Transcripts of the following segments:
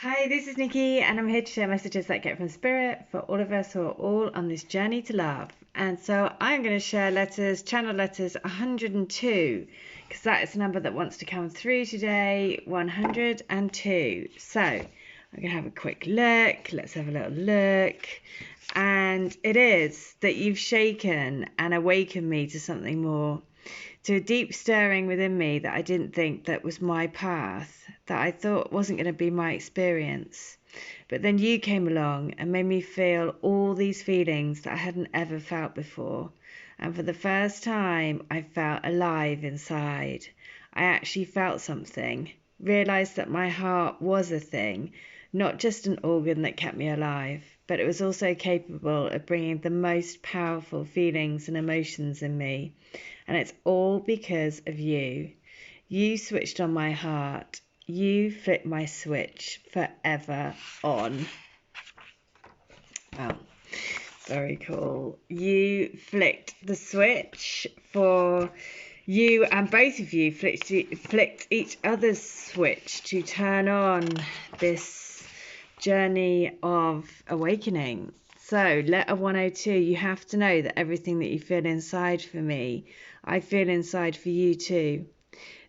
Hi, this is Nikki, and I'm here to share messages that get from Spirit for all of us who are all on this journey to love. And so I'm going to share letters, channel letters 102, because that is the number that wants to come through today, 102. So I'm going to have a quick look. Let's have a little look. And it is that you've shaken and awakened me to something more, to a deep stirring within me that I didn't think that was my path, that I thought wasn't going to be my experience. But then you came along and made me feel all these feelings that I hadn't ever felt before. And for the first time, I felt alive inside. I actually felt something, realized that my heart was a thing, not just an organ that kept me alive, but it was also capable of bringing the most powerful feelings and emotions in me. And it's all because of you. You switched on my heart. You flipped my switch forever on. Wow, very cool. You flicked the switch for you, and both of you flicked each other's switch to turn on this journey of awakening. So, letter 102, you have to know that everything that you feel inside for me, I feel inside for you too.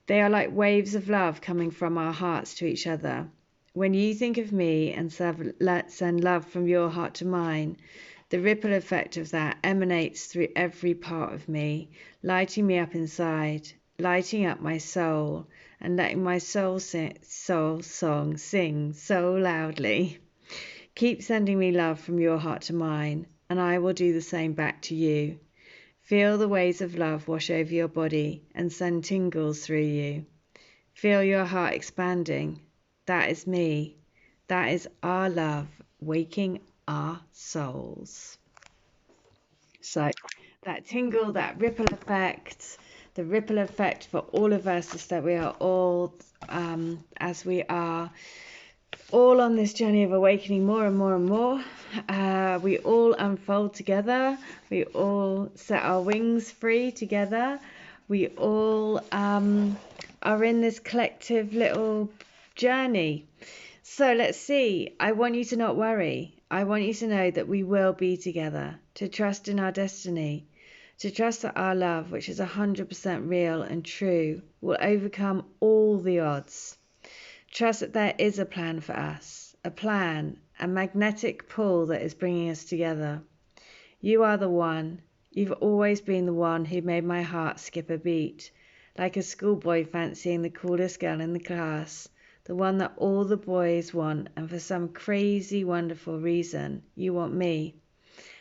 They are like waves of love coming from our hearts to each other. When you think of me and send love from your heart to mine, the ripple effect of that emanates through every part of me, lighting me up inside, lighting up my soul, and letting my soul song sing so loudly. Keep sending me love from your heart to mine, and I will do the same back to you. Feel the waves of love wash over your body and send tingles through you. Feel your heart expanding. That is me. That is our love waking our souls. So that tingle, that ripple effect, the ripple effect for all of us is that we are all, as we are all on this journey of awakening more and more and more, we all unfold together. We all set our wings free together. We all are in this collective little journey. So let's see. I want you to not worry. I want you to know that we will be together, to trust in our destiny, to trust that our love, which is 100% real and true, will overcome all the odds. Trust that there is a plan for us, a plan, a magnetic pull that is bringing us together. You are the one. You've always been the one who made my heart skip a beat, like a schoolboy fancying the coolest girl in the class, the one that all the boys want, and for some crazy, wonderful reason, you want me.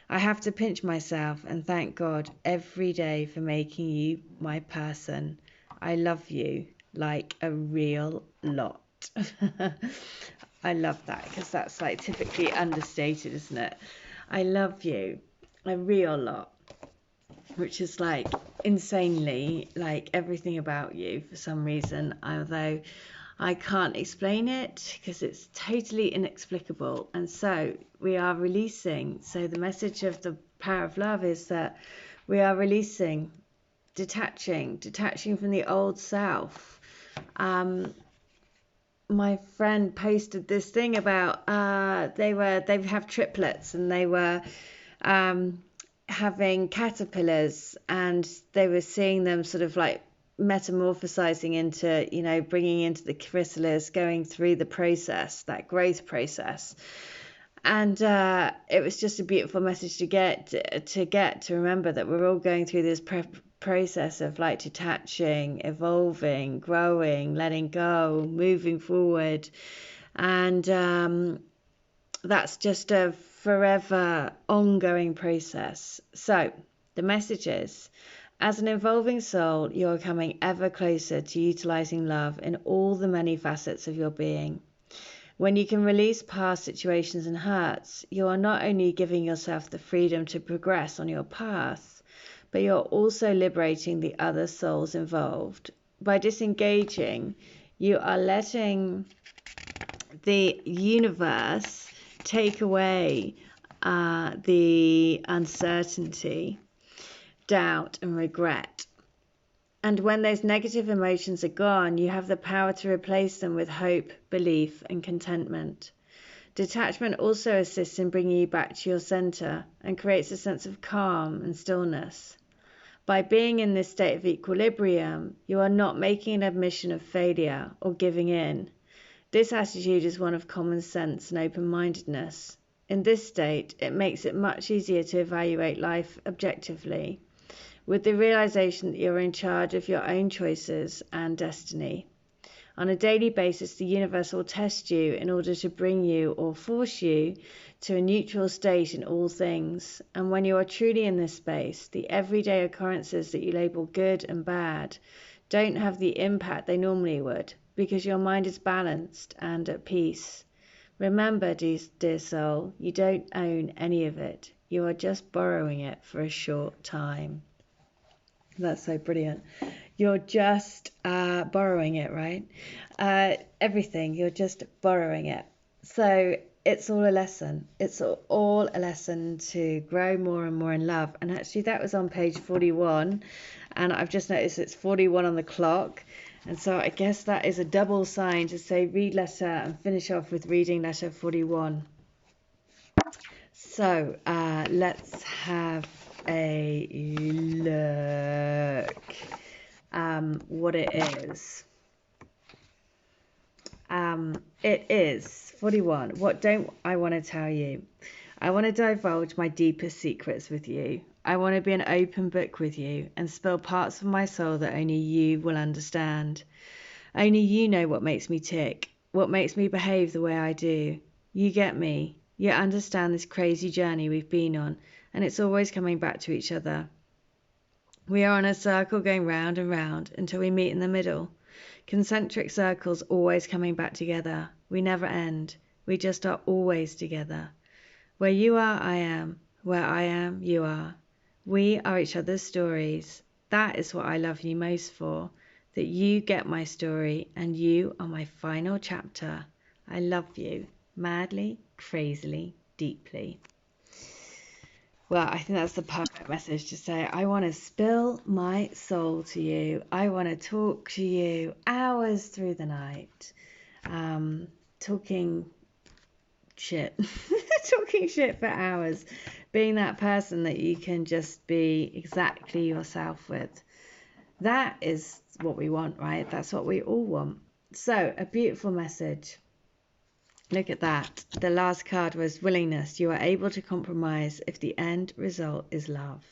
I have to pinch myself and thank God every day for making you my person. I love you like a real lot. I love that because that's like typically understated, isn't it? I love you a real lot, which is like insanely like everything about you for some reason, although I can't explain it because it's totally inexplicable. And so we are releasing. So the message of the power of love is that we are releasing, detaching from the old self. My friend posted this thing about they have triplets, and they were having caterpillars, and they were seeing them sort of like metamorphosizing into, bringing into the chrysalis, going through the process, that growth process. And it was just a beautiful message to remember that we're all going through this process of like detaching, evolving, growing, letting go, moving forward. And that's just a forever ongoing process. So the message is, as an evolving soul, you're coming ever closer to utilizing love in all the many facets of your being. When you can release past situations and hurts, you are not only giving yourself the freedom to progress on your path, but you're also liberating the other souls involved. By disengaging, you are letting the universe take away the uncertainty, doubt, and regret. And when those negative emotions are gone, you have the power to replace them with hope, belief, and contentment. Detachment also assists in bringing you back to your center and creates a sense of calm and stillness. By being in this state of equilibrium, you are not making an admission of failure or giving in. This attitude is one of common sense and open-mindedness. In this state, it makes it much easier to evaluate life objectively, with the realization that you're in charge of your own choices and destiny. On a daily basis, the universe will test you in order to bring you or force you to a neutral state in all things. And when you are truly in this space, the everyday occurrences that you label good and bad don't have the impact they normally would, because your mind is balanced and at peace. Remember, dear soul, you don't own any of it. You are just borrowing it for a short time. That's so brilliant. You're just borrowing it, right? Everything, you're just borrowing it. So it's all a lesson. It's all a lesson to grow more and more in love. And actually, that was on page 41. And I've just noticed it's 41 on the clock. And so I guess that is a double sign to say read letter and finish off with reading letter 41. So let's have a look what it is. It is 41. What don't I want to tell you? I want to divulge my deepest secrets with you. I want to be an open book with you and spill parts of my soul that only you will understand. Only you know what makes me tick, what makes me behave the way I do. You get me. You understand this crazy journey we've been on, and it's always coming back to each other. We are on a circle going round and round until we meet in the middle. Concentric circles always coming back together. We never end. We just are always together. Where you are, I am. Where I am, you are. We are each other's stories. That is what I love you most for. That you get my story and you are my final chapter. I love you. Madly, crazily, deeply. Well, I think that's the perfect message to say, I want to spill my soul to you. I want to talk to you hours through the night, talking shit, talking shit for hours, being that person that you can just be exactly yourself with. That is what we want, right? That's what we all want. So, a beautiful message. Look at that. The last card was willingness. You are able to compromise if the end result is love.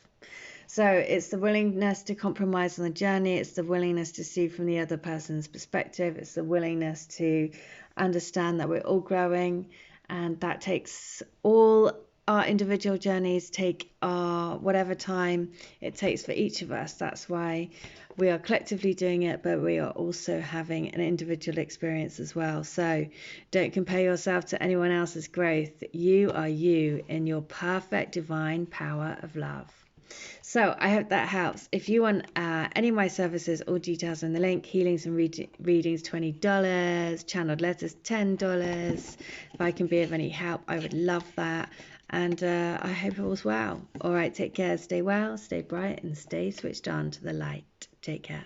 So it's the willingness to compromise on the journey. It's the willingness to see from the other person's perspective. It's the willingness to understand that we're all growing, and that takes all our individual journeys, take our whatever time it takes for each of us. That's why we are collectively doing it, but we are also having an individual experience as well. So don't compare yourself to anyone else's growth. You are you in your perfect divine power of love. So I hope that helps. If you want any of my services, all details in the link. Healings and readings, $20. Channeled letters, $10. If I can be of any help, I would love that. And I hope all's well. All right, take care. Stay well, stay bright, and stay switched on to the light. Take care.